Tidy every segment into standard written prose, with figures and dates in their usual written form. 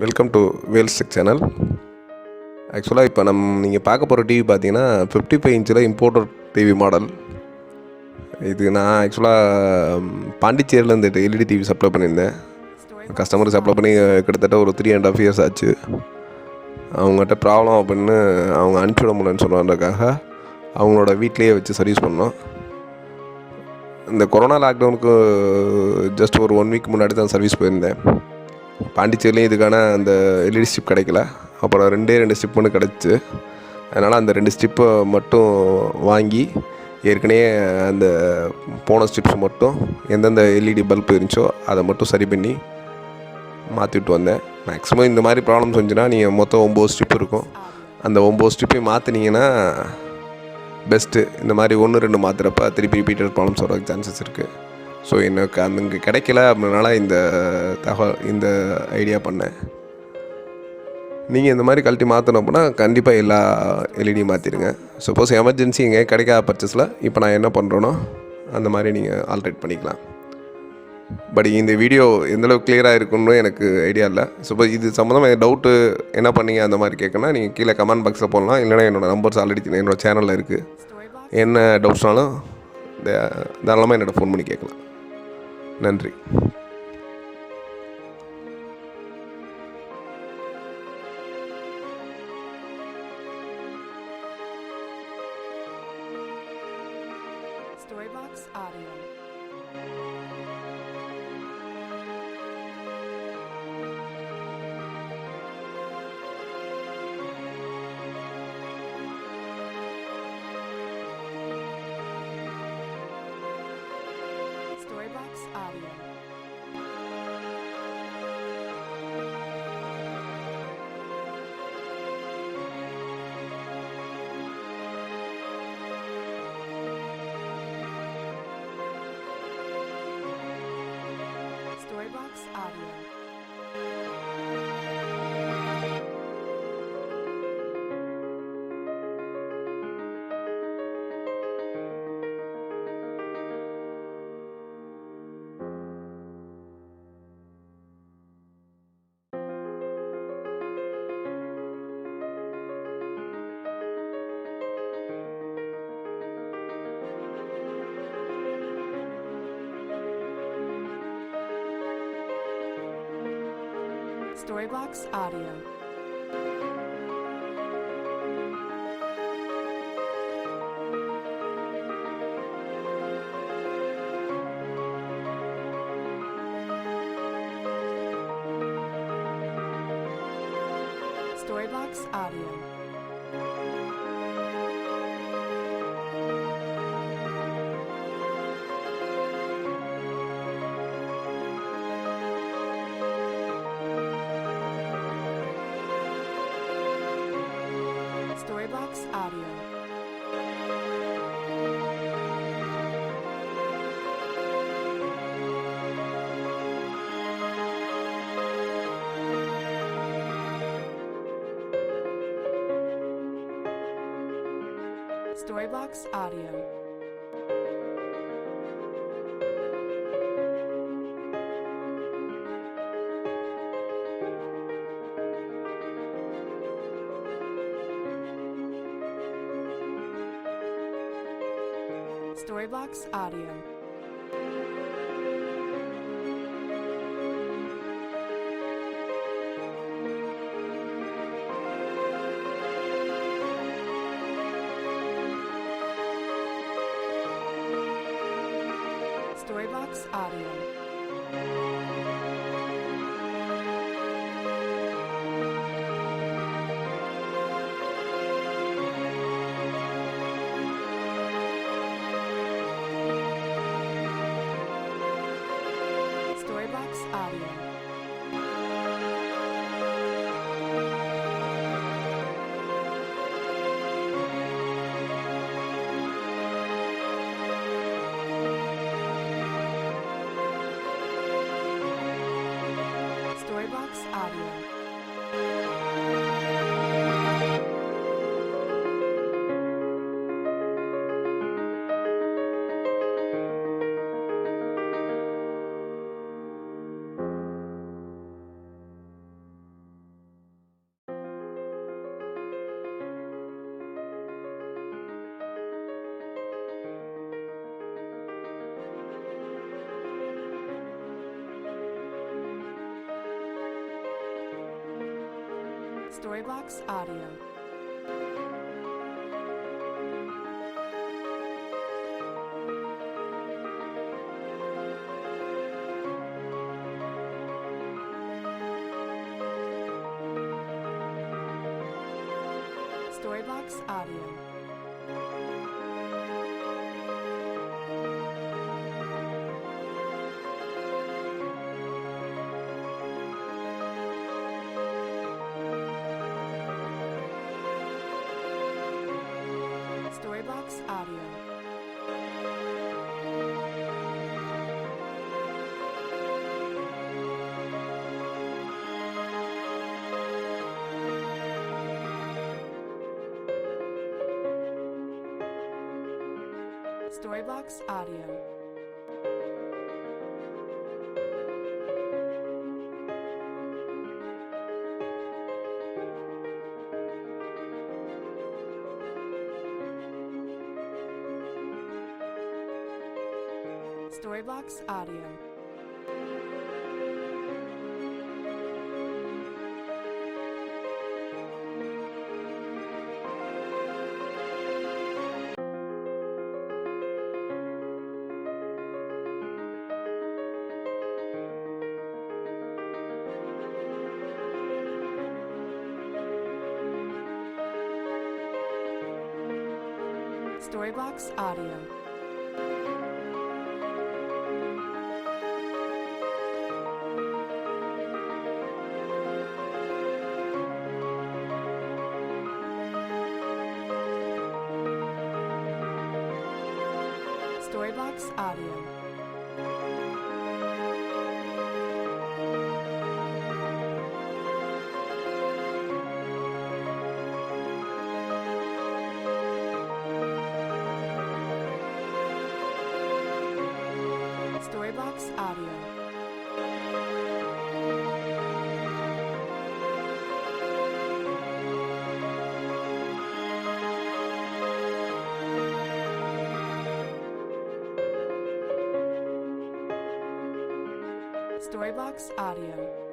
Welcome to Wales channel. ஆக்சுவலாக இப்போ நீங்கள் பார்க்க போகிற டிவி பார்த்தீங்கன்னா 55 இன்ச்சில் இம்போர்ட்டட் டிவி மாடல். இது நான் ஆக்சுவலாக பாண்டிச்சேரியில் இந்த எல்இடி டிவி சப்ளை பண்ணியிருந்தேன். கஸ்டமருக்கு சப்ளை பண்ணி கிட்டத்தட்ட ஒரு 3.5 years ஆச்சு. அவங்ககிட்ட ப்ராப்ளம் அப்படின்னு அவங்க அனுப்பிவிட முடியலன்னு சொல்கிறதுக்காக அவங்களோட வீட்லேயே வச்சு சர்வீஸ் பண்ணோம். இந்த கொரோனா லாக்டவுனுக்கு ஜஸ்ட் ஒரு 1 week முன்னாடி தான் சர்வீஸ் போயிருந்தேன். பாண்டிச்சேரிலையும் இதுக்கான அந்த எல்இடி ஸ்ட்ரிப் கிடைக்கல. அப்புறம் 2 ஸ்ட்ரிப் மட்டும் கிடச்சி, அதனால் அந்த 2 ஸ்ட்ரிப்பை மட்டும் வாங்கி ஏற்கனவே அந்த போன ஸ்ட்ரிப்ஸ் மட்டும் எந்தெந்த எல்இடி பல்ப் இருந்துச்சோ அதை மட்டும் சரி பண்ணி மாற்றிவிட்டு வந்தேன். மேக்ஸிமம் இந்த மாதிரி ப்ராப்ளம்ஸ் வந்துச்சுன்னா நீங்கள் மொத்தம் 9 ஸ்ட்ரிப் இருக்கும், அந்த 9 ஸ்ட்ரிப்பையும் மாற்றினீங்கன்னா பெஸ்ட்டு. இந்த மாதிரி 1-2 மாற்றுறப்ப திருப்பி ரிப்பீட்டட் ப்ராப்ளம்ஸ் வர சான்சஸ் இருக்குது. ஸோ எனக்கு அங்கே கிடைக்கல அப்படின்னால இந்த ஐடியா பண்ணேன். நீங்கள் இந்த மாதிரி கழட்டி மாற்றணும் அப்படின்னா கண்டிப்பாக எல்லா எல்இடியும் மாற்றிடுங்க. சப்போஸ் எமர்ஜென்சி எங்கேயும் கிடைக்காத பர்ச்சஸில் இப்போ நான் என்ன பண்ணுறேனோ அந்த மாதிரி நீங்கள் ஆல்ட்ரேட் பண்ணிக்கலாம். பட் இந்த வீடியோ எந்தளவுக்கு கிளியராக இருக்குன்னு எனக்கு ஐடியா இல்லை. சப்போஸ் இது சம்மந்தமாக டவுட்டு என்ன பண்ணீங்க அந்த மாதிரி கேட்கணுன்னா நீங்கள் கீழே கமெண்ட் பாக்ஸில் போடலாம். இல்லைனா என்னோடய நம்பர்ஸ் ஆல்ரெடி என்னோடய சேனலில் இருக்குது. என்ன டவுட்ஸ்னாலும் தாராளமாக என்னோட ஃபோன் பண்ணி கேட்கலாம். நன்றி. Storybox Audio. Storybox Audio. Storybox Audio. Storybox Audio. Storybox Audio. Storybox Audio. Storybox Audio. Storybox Audio. Storybox Audio. Storybox Audio. Storybox Audio. Storybox Audio. Storybox Audio. Storybox Audio. Storybox Audio. Storybox Audio. Storybox Audio. Storybox Audio. Storybox Audio. Storybox Audio.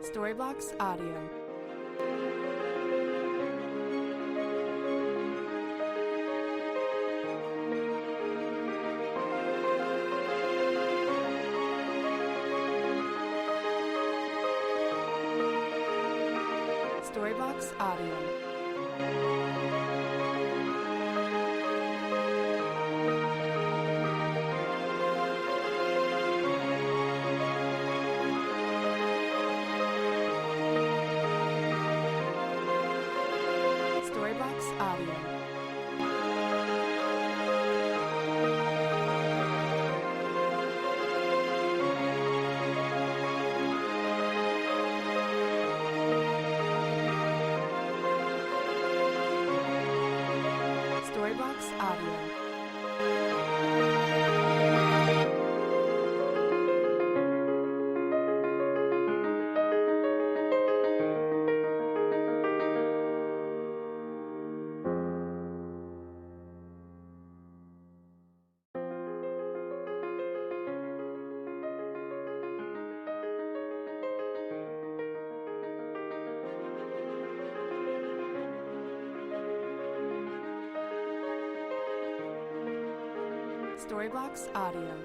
Storybox Audio. Storybox Audio. Storybox Audio. Storybox Audio. Storybox Audio.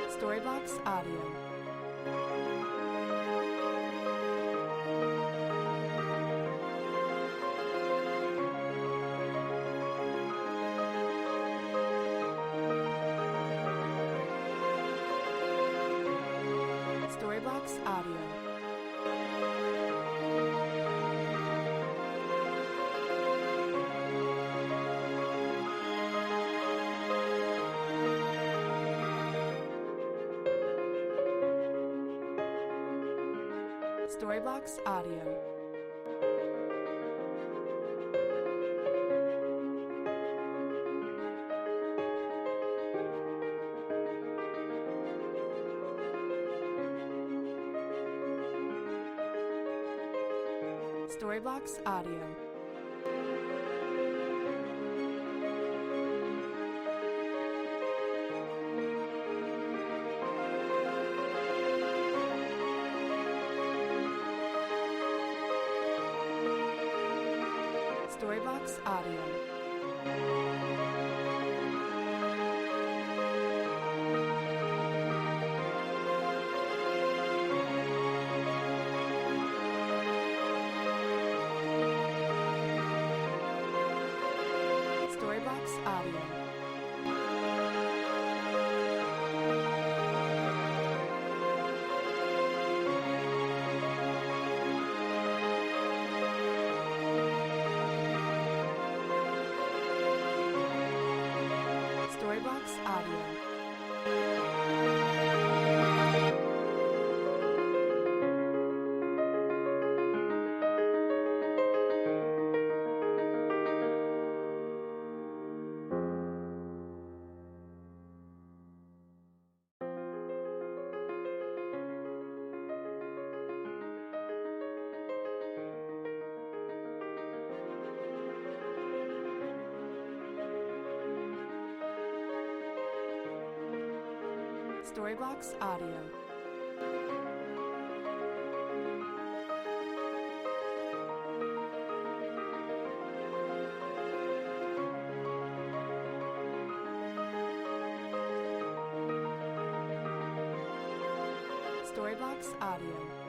Storybox Audio. Storybox Audio. Storybox Audio. Storybox Audio. Storybox Audio. Storybox Audio. Storybox Audio. Storybox Audio. Storybox Audio.